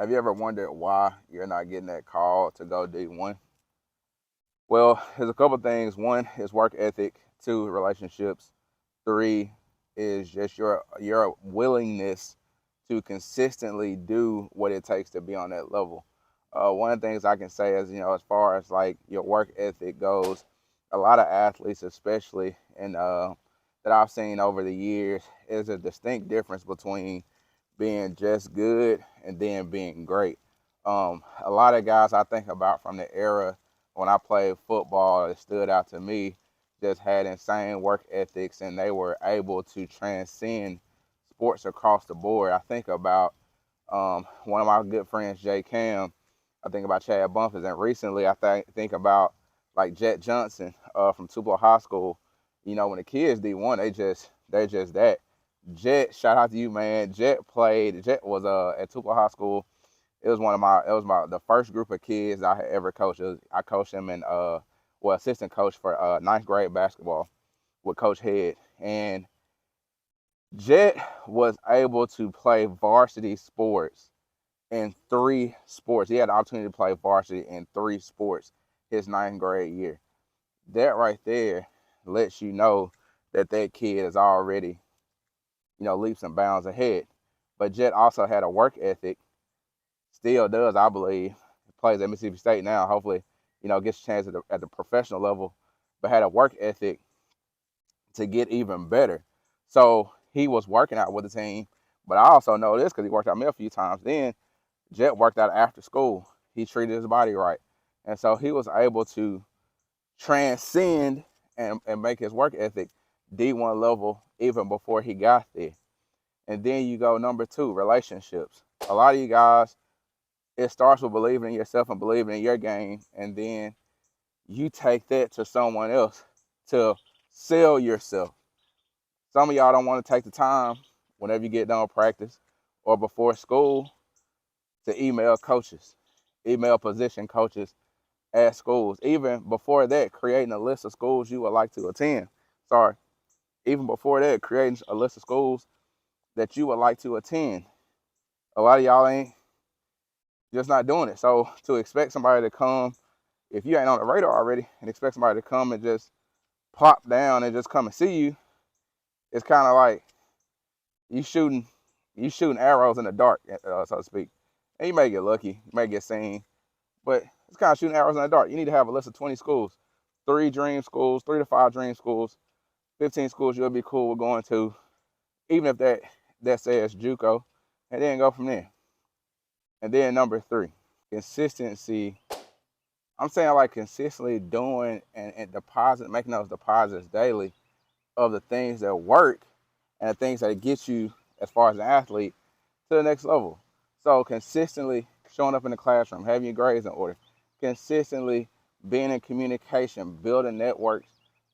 Have you ever wondered why you're not getting that call to go D1? Well, there's a couple things. One is work ethic. Two, relationships. Three is just your willingness to consistently do what it takes to be on that level. One of the things I can say is, as far as like your work ethic goes, a lot of athletes, especially, and that I've seen over the years, is a distinct difference between being just good and then being great. A lot of guys I think about from the era when I played football that stood out to me just had insane work ethics and they were able to transcend sports across the board. I think about one of my good friends, Jay Cam. I think about Chad Bumpers, and recently I think about like Jet Johnson from Tupelo High School. When the kids D1, they're just that. Jet, shout out to you, man. Jet was at Tupelo High School. It was my the first group of kids I had ever coached. I coached him in assistant coach for ninth grade basketball with Coach Head, and Jet was able to play varsity sports in three sports. He had the opportunity to play varsity in three sports his ninth grade year. That right there lets you know that kid is already, leaps and bounds ahead. But Jet also had a work ethic, still does, I believe. He plays at Mississippi State now. Hopefully, gets a chance at the professional level, but had a work ethic to get even better. So he was working out with the team. But I also know this because he worked out me a few times. Then Jet worked out after school. He treated his body right. And so he was able to transcend and make his work ethic D1 level even before he got there. And then you go number two, relationships. A lot of you guys, it starts with believing in yourself and believing in your game. And then you take that to someone else to sell yourself. Some of y'all don't want to take the time whenever you get done with practice or before school to email coaches, email position coaches at schools. Even before that, creating a list of schools you would like to attend. Sorry. Even before that, creating a list of schools that you would like to attend. A lot of y'all ain't just not doing it. So to expect somebody to come, if you ain't on the radar already, and expect somebody to come and just plop down and just come and see you, it's kind of like you shooting you shooting arrows in the dark, so to speak. And you may get lucky, you may get seen, but it's kind of shooting arrows in the dark. You need to have a list of 20 schools, three dream schools, 3 to 5 dream schools, 15 schools you'll be cool with going to, even if that says JUCO, and then go from there. And then number three, consistency. I'm saying like consistently doing and making those deposits daily of the things that work and the things that get you as far as an athlete to the next level. So consistently showing up in the classroom, having your grades in order, consistently being in communication, building networks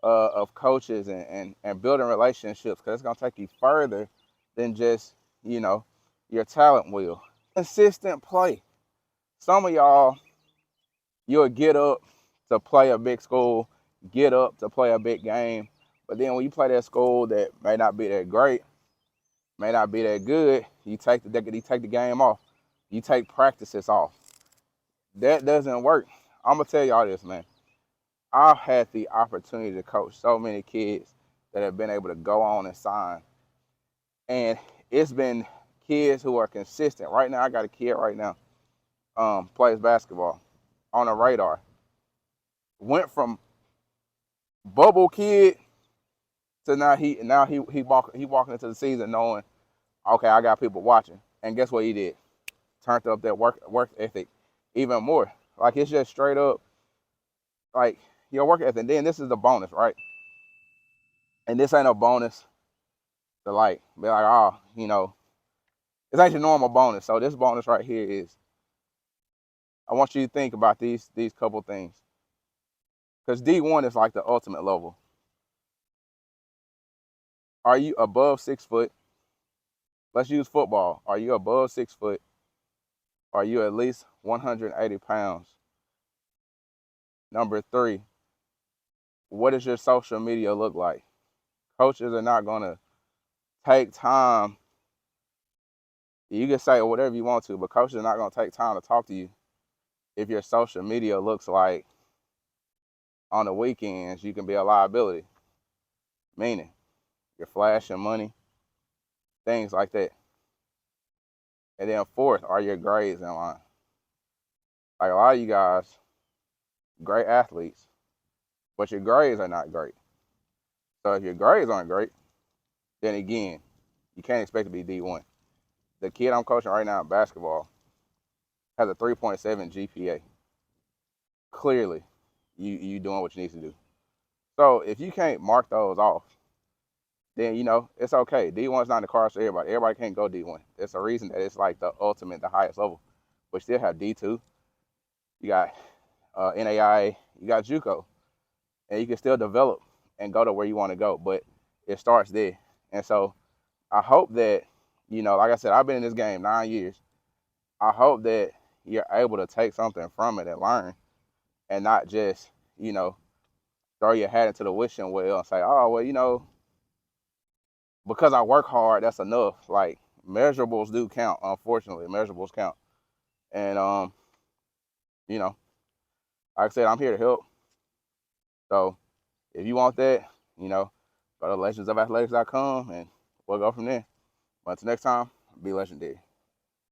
of coaches and building relationships because it's going to take you further than just, you know, your talent will. Consistent play. Some of y'all, you'll get up to play a big school, get up to play a big game, but then when you play that school that may not be that great, may not be that good, you take the game off. You take practices off. That doesn't work. I'm gonna tell y'all this, man. I've had the opportunity to coach so many kids that have been able to go on and sign, and it's been kids who are consistent. Right now, I got a kid right now, plays basketball on a radar. Went from bubble kid to now he walking into the season knowing, okay, I got people watching. And guess what he did? Turned up that work ethic even more. Like it's just straight up like your work ethic. And then this is the bonus, right? And this ain't a bonus to like be like, oh, this ain't your normal bonus. So this bonus right here is I want you to think about these couple things. Because D1 is like the ultimate level. Are you above 6 foot? Let's use football. Are you above 6 foot? Are you at least 180 pounds? Number three, what does your social media look like? Coaches are not going to take time You can say whatever you want to, but coaches are not going to take time to talk to you if your social media looks like on the weekends you can be a liability, meaning you're flashing money, things like that. And then fourth, are your grades in line? Like a lot of you guys, great athletes, but your grades are not great. So if your grades aren't great, then again, you can't expect to be D1. The kid I'm coaching right now in basketball has a 3.7 GPA. Clearly, you doing what you need to do. So if you can't mark those off, then it's okay. D1's not the cards for everybody. Everybody can't go D1. It's a reason that it's like the ultimate, the highest level. But still have D2. You got NAIA. You got JUCO, and you can still develop and go to where you want to go. But it starts there. And so I hope that like I said, I've been in this game 9 years. I hope that you're able to take something from it and learn, and not just throw your hat into the wishing well and say, oh well, because I work hard, that's enough. Like measurables do count. Unfortunately, measurables count. And you know, like I said, I'm here to help. So if you want that, go to legendsofathletics.com and we'll go from there. But until next time, be legendary.